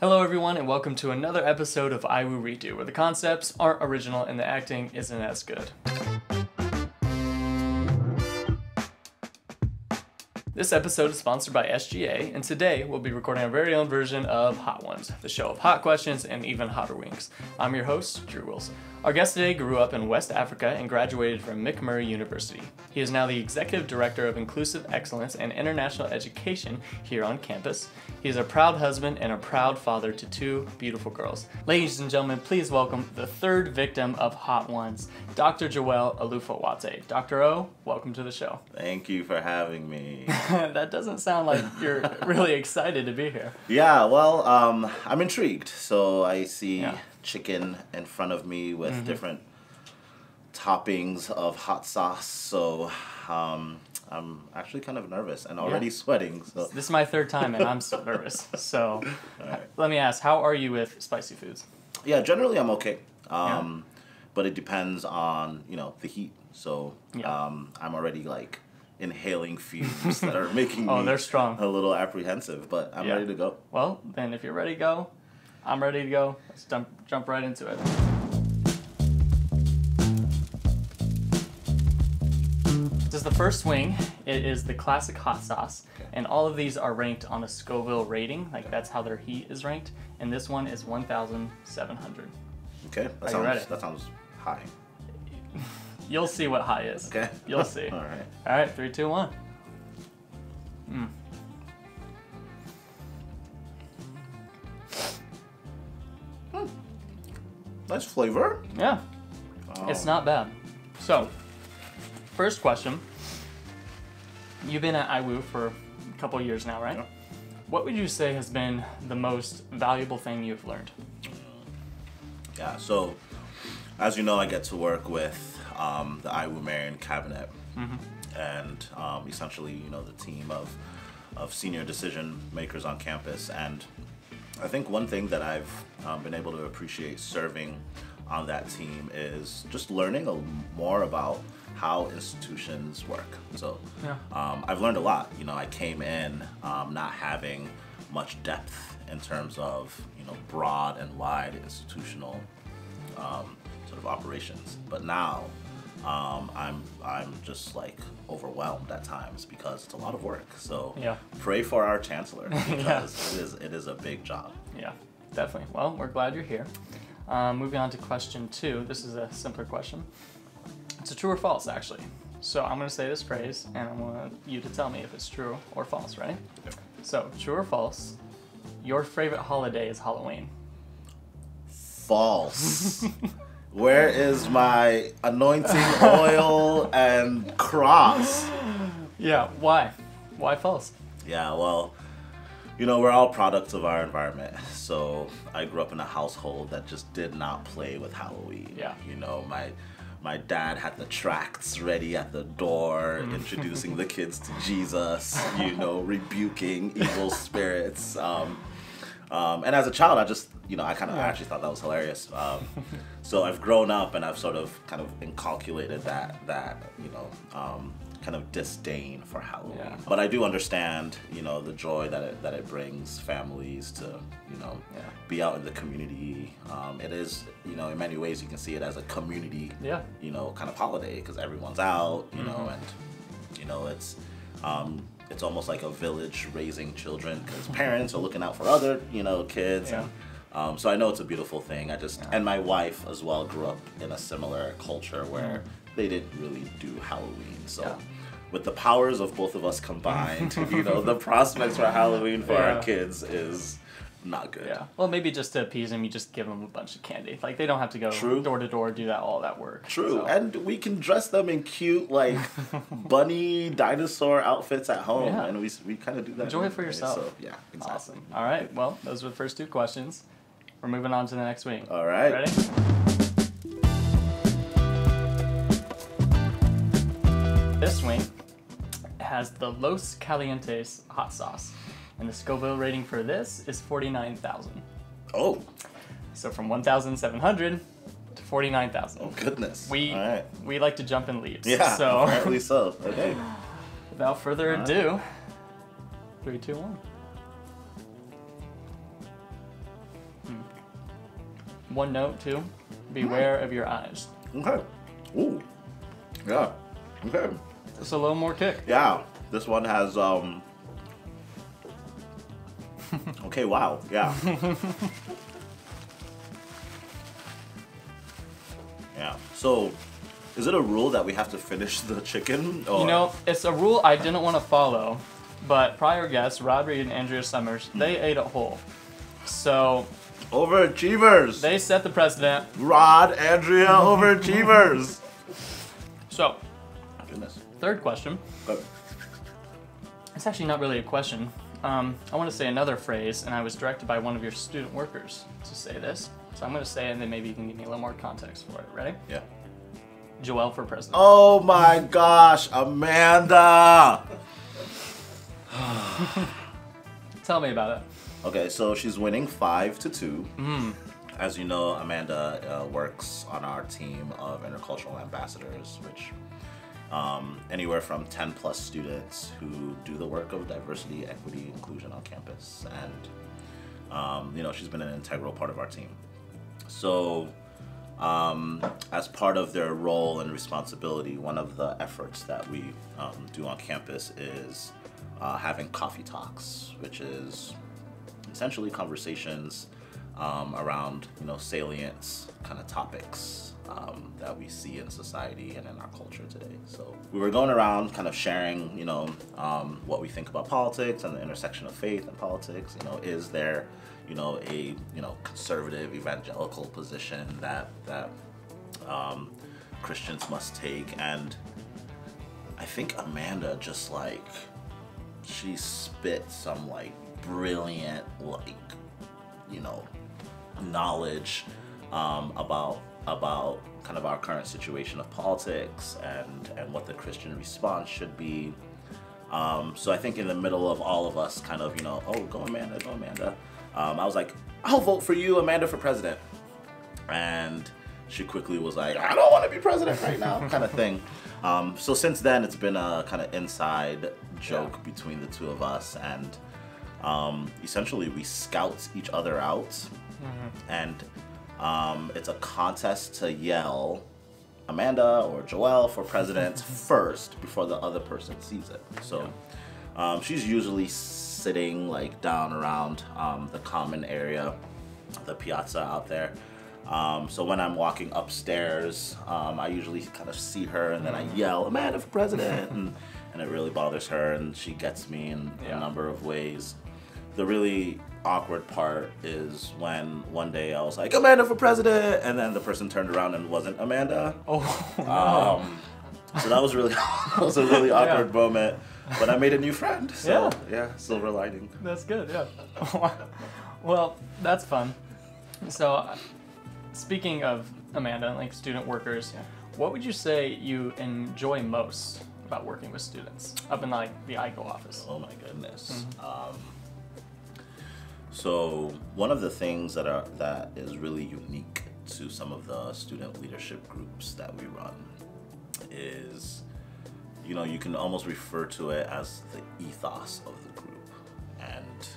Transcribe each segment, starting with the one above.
Hello everyone and welcome to another episode of IWU Redo, where the concepts aren't original and the acting isn't as good. This episode is sponsored by SGA, and today we'll be recording our very own version of Hot Ones, the show of hot questions and even hotter wings. I'm your host, Drew Wilson. Our guest today grew up in West Africa and graduated from McMurray University. He is now the Executive Director of Inclusive Excellence and International Education here on campus. He is a proud husband and a proud father to two beautiful girls. Ladies and gentlemen, please welcome the third victim of Hot Ones, Dr. Joel Olufowote. Dr. O, welcome to the show. Thank you for having me. That doesn't sound like you're really excited to be here. Yeah, well, I'm intrigued. So I see chicken in front of me with different toppings of hot sauce. So I'm actually kind of nervous and already sweating. So this is my third time and I'm still nervous. So let me ask, how are you with spicy foods? Yeah, generally I'm okay. But it depends on, the heat. So I'm already like inhaling fumes that are making me they're strong. A little apprehensive, but I'm ready to go. Well, then if you're ready to go, I'm ready to go. Let's jump right into it. This is the first wing. It is the classic hot sauce, and all of these are ranked on a Scoville rating. Like that's how their heat is ranked, and this one is 1,700. Okay, that sounds high. You'll see what high is. Okay. You'll see. All right. All right, 3, 2, 1. Nice flavor. Yeah. It's not bad. So, first question. You've been at IWU for a couple of years now, right? Yeah. What would you say has been the most valuable thing you've learned? Yeah, so as you know, I get to work with the IWU Marion Cabinet and essentially, the team of senior decision makers on campus. And I think one thing that I've been able to appreciate serving on that team is just learning more about how institutions work. So I've learned a lot. I came in not having much depth in terms of broad and wide institutional sort of operations, but now I'm just like overwhelmed at times because it's a lot of work. So pray for our chancellor because it is a big job. Yeah, definitely. Well, we're glad you're here. Moving on to question 2. This is a simpler question. It's a true or false, actually. So I'm going to say this phrase, and I want you to tell me if it's true or false, right? Yep. So, true or false, your favorite holiday is Halloween? False. Where is my anointing oil and cross? Yeah, why? Why false? Yeah, well, we're all products of our environment. So I grew up in a household that just did not play with Halloween. Yeah. My dad had the tracts ready at the door, introducing the kids to Jesus, rebuking evil spirits. And as a child, I actually thought that was hilarious. So I've grown up and I've sort of kind of inculcated that kind of disdain for Halloween. Yeah. But I do understand, the joy that it brings families to, be out in the community. It is, in many ways you can see it as a community, kind of holiday because everyone's out, and, it's almost like a village raising children because parents are looking out for other, kids. Yeah. And, so I know it's a beautiful thing. And my wife as well grew up in a similar culture where they didn't really do Halloween. So with the powers of both of us combined, the prospects for Halloween for our kids is not good. Yeah. Well, maybe just to appease them, you just give them a bunch of candy. Like, they don't have to go door to door, do all that work. True. So. And we can dress them in cute, like, bunny dinosaur outfits at home. Yeah. And we kind of do that. Enjoy it for yourself. So, yeah, exactly. Awesome. All right. Well, those were the first 2 questions. We're moving on to the next wing. All right. Ready? This wing has the Los Calientes hot sauce. And the Scoville rating for this is 49,000. Oh. So from 1,700 to 49,000. Oh, goodness. We like to jump in leaps. Yeah, so apparently so. Okay. Without further ado, 3, 2, 1. One note too: beware of your eyes. Okay. Ooh. Yeah. Okay. Just a little more kick. Yeah. This one has Okay. Wow. Yeah. Yeah. So, is it a rule that we have to finish the chicken? Or? You know, it's a rule I didn't want to follow, but prior guests, Rod Reed and Andrea Summers, they ate it whole. So Overachievers. they set the precedent. Rod, Andrea, overachievers. So, Goodness. third question. Good. It's actually not really a question. I want to say another phrase, and I was directed by one of your student workers to say this. So I'm going to say it, and then maybe you can give me a little more context for it. Ready? Yeah. Joelle for president. Oh my gosh, Amanda. Tell me about it. Okay, so she's winning 5-2. As you know, Amanda works on our team of intercultural ambassadors, which anywhere from 10 plus students who do the work of diversity, equity, inclusion on campus. And, you know, she's been an integral part of our team. So, as part of their role and responsibility, one of the efforts that we do on campus is having coffee talks, which is essentially conversations around, you know, salient kind of topics that we see in society and in our culture today. So we were going around kind of sharing, you know, what we think about politics and the intersection of faith and politics. You know, is there, you know, a, you know, conservative evangelical position that Christians must take? And I think Amanda just like, she spit some like brilliant, like, you know, knowledge about kind of our current situation of politics and what the Christian response should be. So I think in the middle of all of us kind of, you know, oh, go Amanda, go Amanda. I was like, I'll vote for you, Amanda, for president. And she quickly was like, I don't want to be president right now, kind of thing. So since then, it's been a kind of inside joke between the two of us. And essentially, we scout each other out. And it's a contest to yell Amanda or Joelle for president first before the other person sees it. So she's usually sitting like down around the common area, the piazza out there. So when I'm walking upstairs, I usually kind of see her and then I yell Amanda for president, and it really bothers her, and she gets me in a number of ways. The really awkward part is when one day I was like, Amanda for president, and then the person turned around and wasn't Amanda. Oh, no. So that was really that was a really awkward moment, but I made a new friend. So yeah, silver lining. That's good, yeah. Well, that's fun. So, speaking of Amanda, like student workers, what would you say you enjoy most about working with students up in like the IGO office? Oh my goodness. So one of the things that is really unique to some of the student leadership groups that we run is, you know, you can almost refer to it as the ethos of the group. And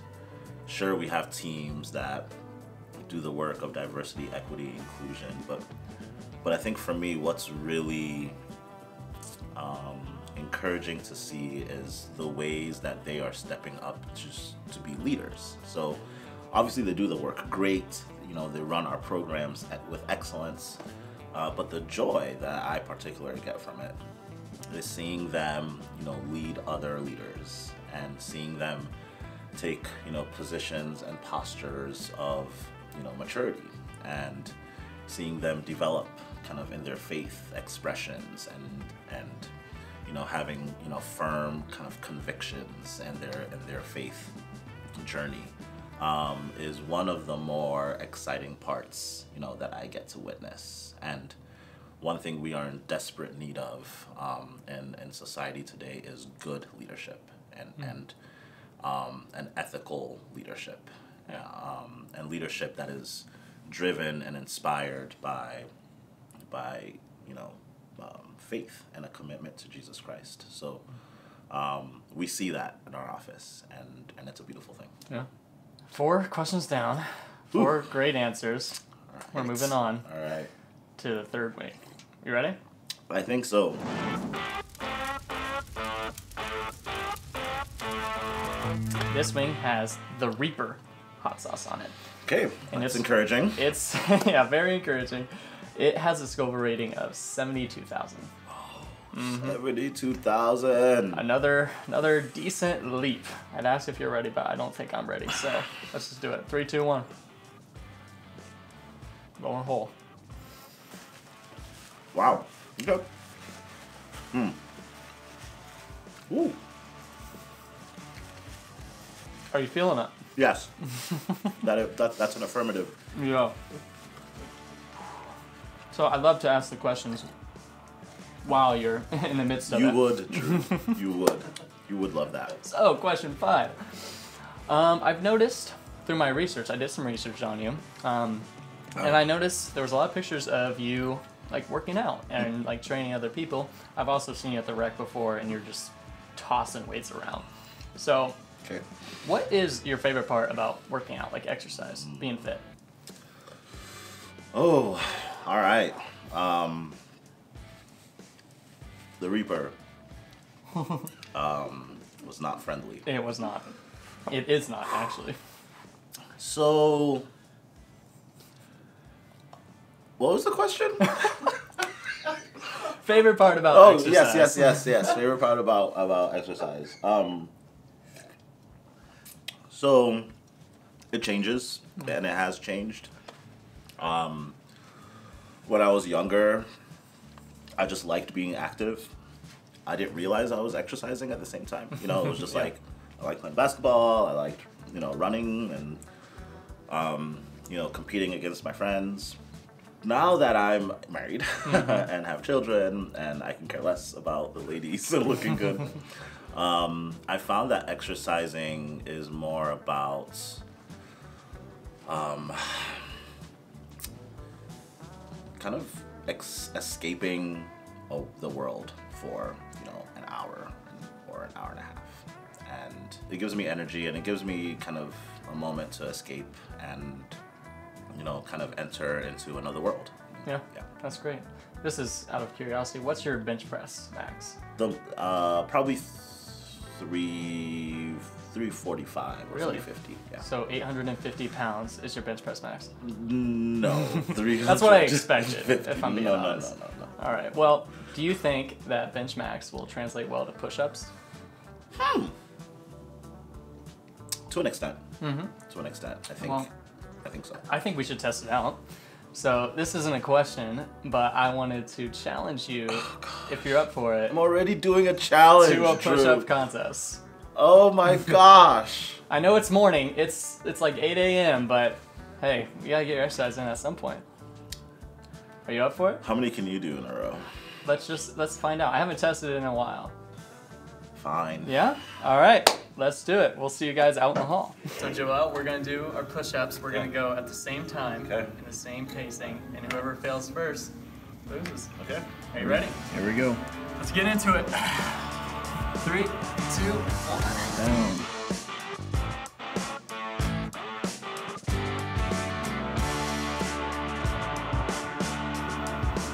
sure, we have teams that do the work of diversity, equity, inclusion, but I think for me, what's really encouraging to see is the ways that they are stepping up to be leaders. So obviously they do the work great, you know, they run our programs with excellence, but the joy that I particularly get from it is seeing them, you know, lead other leaders and seeing them take, you know, positions and postures of, you know, maturity, and seeing them develop kind of in their faith expressions and you know, having, you know, firm kind of convictions in their faith journey is one of the more exciting parts, you know, that I get to witness. And one thing we are in desperate need of in society today is good leadership and ethical leadership, and leadership that is driven and inspired by you know, faith and a commitment to Jesus Christ. So we see that in our office, and it's a beautiful thing. Yeah. 4 questions down, 4 great answers. We're moving on. All right. To the third wing. You ready? I think so. This wing has the Reaper hot sauce on it. Okay, and that's encouraging. It's yeah, very encouraging. It has a Scoville rating of 72,000. 72,000. Another decent leap. I'd ask if you're ready, but I don't think I'm ready. So let's just do it. 3, 2, 1. Going whole. Wow. Okay. Ooh. Are you feeling it? Yes. That's an affirmative. Yeah. So I'd love to ask the questions while you're in the midst of it. You would, Drew. You would. You would love that. So, question 5. I've noticed through my research, I did some research on you, and I noticed there was a lot of pictures of you like working out and like training other people. I've also seen you at the rec before, and you're just tossing weights around. So, okay. What is your favorite part about working out, like exercise, being fit? Oh, all right. The Reaper was not friendly. It was not. It is not, actually. So, what was the question? Favorite part about exercise? Yes. Favorite part about exercise. So, it changes, and it has changed. When I was younger, I just liked being active. I didn't realize I was exercising at the same time. You know, it was just like, I liked playing basketball, I liked, running and, competing against my friends. Now that I'm married and have children and I can care less about the ladies looking good, I found that exercising is more about kind of escaping the world for an hour or an hour and a half, and it gives me energy and it gives me kind of a moment to escape and kind of enter into another world. Yeah, that's great. This is out of curiosity. What's your bench press max? The probably 345 or really? 350. Yeah. So 850 pounds is your bench press max? No, 300. That's what I expected, if I'm being honest. No. All right. Well, do you think that bench max will translate well to push-ups? To an extent. To an extent, I think. Well, I think so. I think we should test it out. So this isn't a question, but I wanted to challenge you, if you're up for it. I'm already doing a challenge, to a push-up Drew. contest. Oh my gosh. I know it's morning. It's like 8 a.m., but hey, you gotta get your exercise in at some point. Are you up for it? How many can you do in a row? Let's find out. I haven't tested it in a while. Fine. Yeah? All right. Let's do it. We'll see you guys out in the hall. So Joel, we're gonna do our push-ups. We're gonna go at the same time, in the same pacing, and whoever fails first loses. Okay. Are you ready? Here we go. Let's get into it. 3, 2, 1. Down.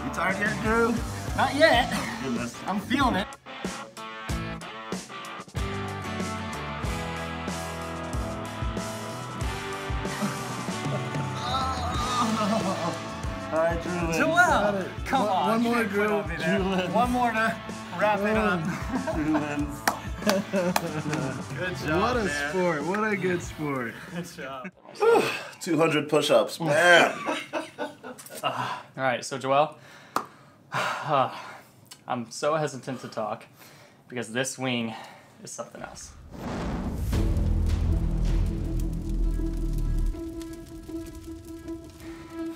You tired yet, Drew? Not yet. Goodness. I'm feeling it. All right, Drew. Joel, come on. One more, you can't quit Drew. on me there. One more to wrap it up. Drew wins. Good job, What a man. sport. What a good sport. Good job. 200 push-ups, man. All right, so Joel, I'm so hesitant to talk because this wing is something else.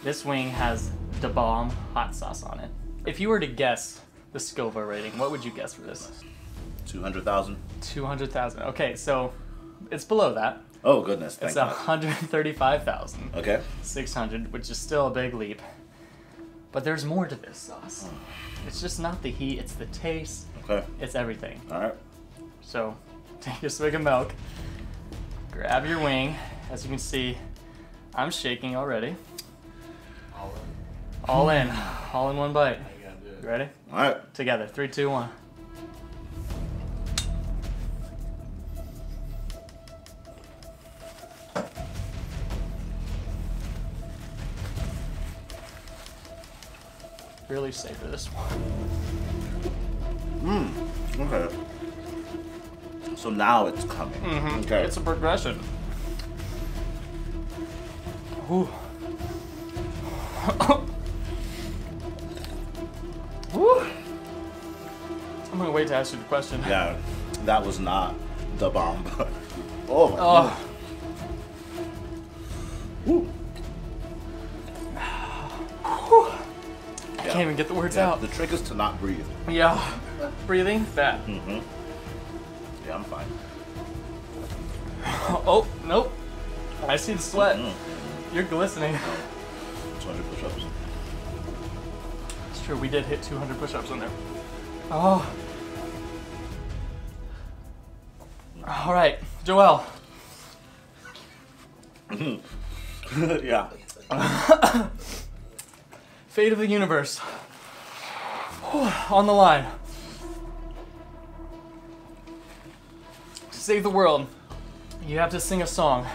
This wing has the bomb hot sauce on it. If you were to guess the Scoville rating, what would you guess for this? 200,000. 200,000. Okay, so it's below that. Oh goodness, thank It's God. 135,000. Okay. 600, which is still a big leap. But there's more to this sauce. It's just not the heat, it's the taste, Okay. it's everything. All right. So, take a swig of milk, grab your wing. As you can see, I'm shaking already. All in one bite. You ready? All right. Together, 3, 2, 1. Really savor this one. Okay. So now it's coming. Okay. It's a progression. Ooh. Woo. I'm gonna wait to ask you the question. Yeah, that was not the bomb. Oh my god. Woo. I can't even get the words out. The trick is to not breathe. Yeah. Breathing? That. Yeah, I'm fine. Oh, nope. I see the sweat. You're glistening. 200 push-ups. It's true, we did hit 200 push-ups in there. Oh. All right, Joel. Yeah. Fate of the universe. On the line. To save the world, you have to sing a song.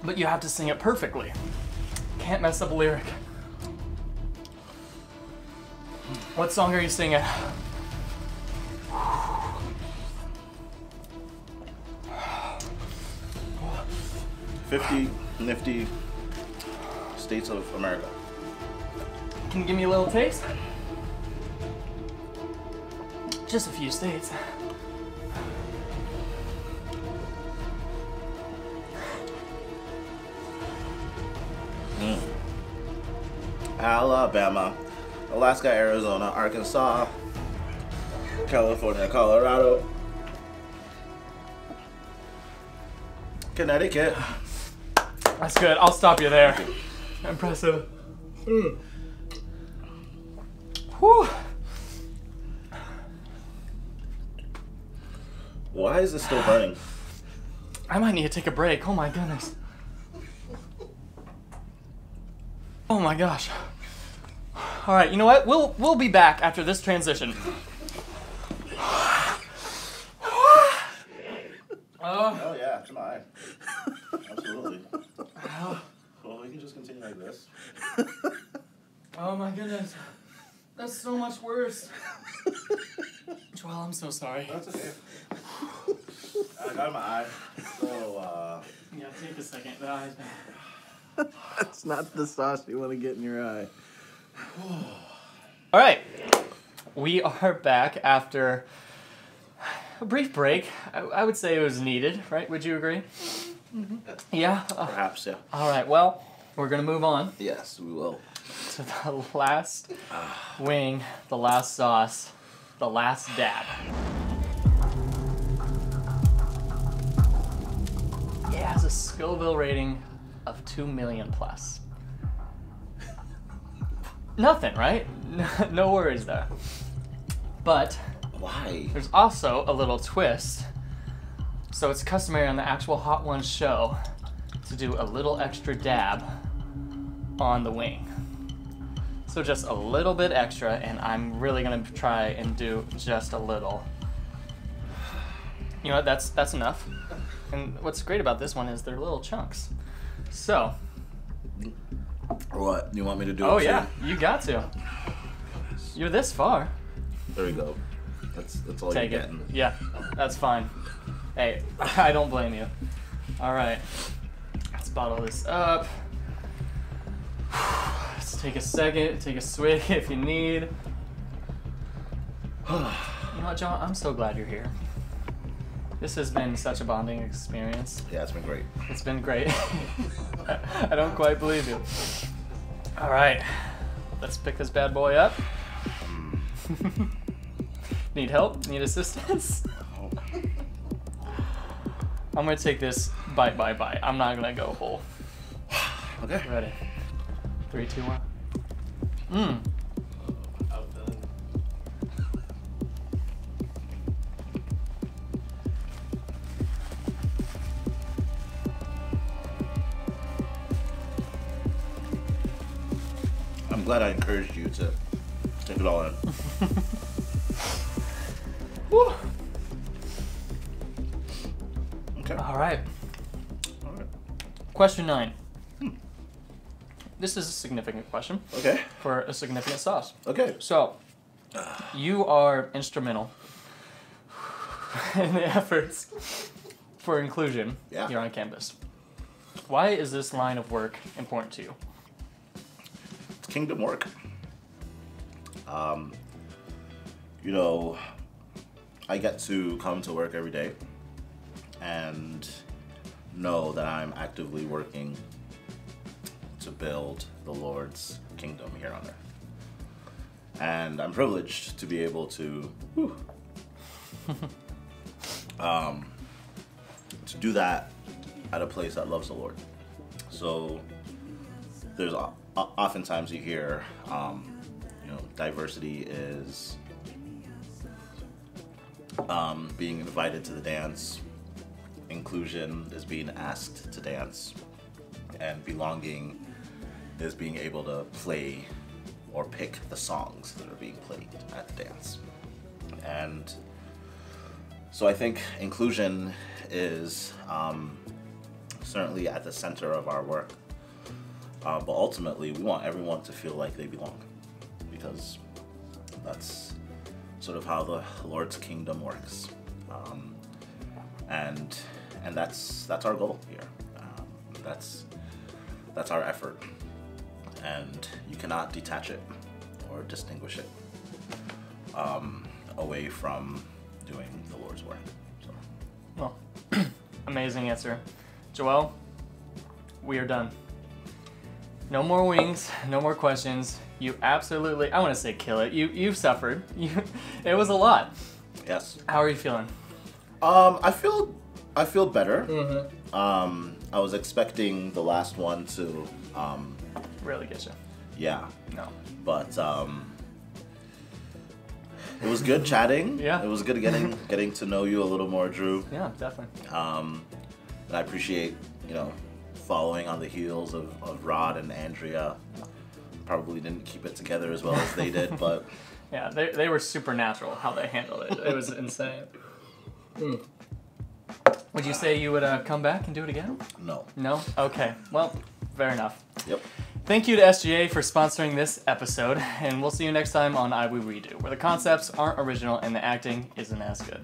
But you have to sing it perfectly. Can't mess up a lyric. What song are you singing? "50 nifty states of America." Can you give me a little taste? Just a few states. Alabama, Alaska, Arizona, Arkansas, California, Colorado, Connecticut. That's good. I'll stop you there. Impressive. Whew. Why is this still burning? I might need to take a break. Oh my goodness. Oh my gosh. All right, you know what? We'll be back after this transition. Oh yeah, come on. Absolutely. Well, we can just continue like this. Oh my goodness. That's so much worse. Joel, I'm so sorry. That's okay. I got in my eye. So, Yeah, take a second. The eye's bad. That's not the sauce you want to get in your eye. All right. We are back after a brief break. I would say it was needed, right? Would you agree? Yeah? perhaps, yeah. All right, well, we're going to move on Yes, we will. to the last wing, the last sauce, the last dab. It has a Scoville rating of 2 million plus. Nothing, right? No worries there. But Why? there's also a little twist. So it's customary on the actual Hot Ones show to do a little extra dab on the wing. So just a little bit extra, and I'm really gonna try and do just a little. You know what, that's enough. And what's great about this one is they're little chunks. So, What? You want me to do it oh too? yeah, you got to. You're this far. There we go. That's all Take you're it. getting. Yeah, that's fine. Hey, I don't blame you. All right, let's bottle this up. Let's take a second, take a swig if you need. You know what, John? I'm so glad you're here. This has been such a bonding experience. Yeah, it's been great. It's been great. I don't quite believe you. All right, let's pick this bad boy up. Need help? Need assistance? I'm gonna take this bite by bite. I'm not gonna go whole. Okay. Ready? 3, 2, 1. glad I encouraged you to take it all in. Woo. Okay. All right. All right. Question 9. This is a significant question Okay. for a significant sauce. Okay. So, you are instrumental in the efforts for inclusion here on campus. Why is this line of work important to you? It's kingdom work. You know, I get to come to work every day and know that I'm actively working to build the Lord's kingdom here on earth. And I'm privileged to be able to to do that at a place that loves the Lord. So there's oftentimes you hear, you know, diversity is being invited to the dance, inclusion is being asked to dance, and belonging is being able to play or pick the songs that are being played at the dance. And so I think inclusion is certainly at the center of our work. But ultimately, we want everyone to feel like they belong, because that's sort of how the Lord's kingdom works. And that's our goal here. That's our effort. And you cannot detach it or distinguish it away from doing the Lord's work. So. Well, amazing answer. Joel, we are done. No more wings, no more questions. You absolutely, I want to say kill it. You've suffered. It was a lot. Yes. How are you feeling? I feel better. Mm-hmm. I was expecting the last one to Really get you. yeah. No. But it was good chatting. Yeah. It was good getting to know you a little more, Drew. Yeah, definitely. And I appreciate, you know, following on the heels of Rod and Andrea. Probably didn't keep it together as well as they did, but Yeah, they were supernatural how they handled it. It was insane. Would you say you would come back and do it again? no. No? Okay. Well, fair enough. Yep. Thank you to SGA for sponsoring this episode, and we'll see you next time on IWU Redo, where the concepts aren't original and the acting isn't as good.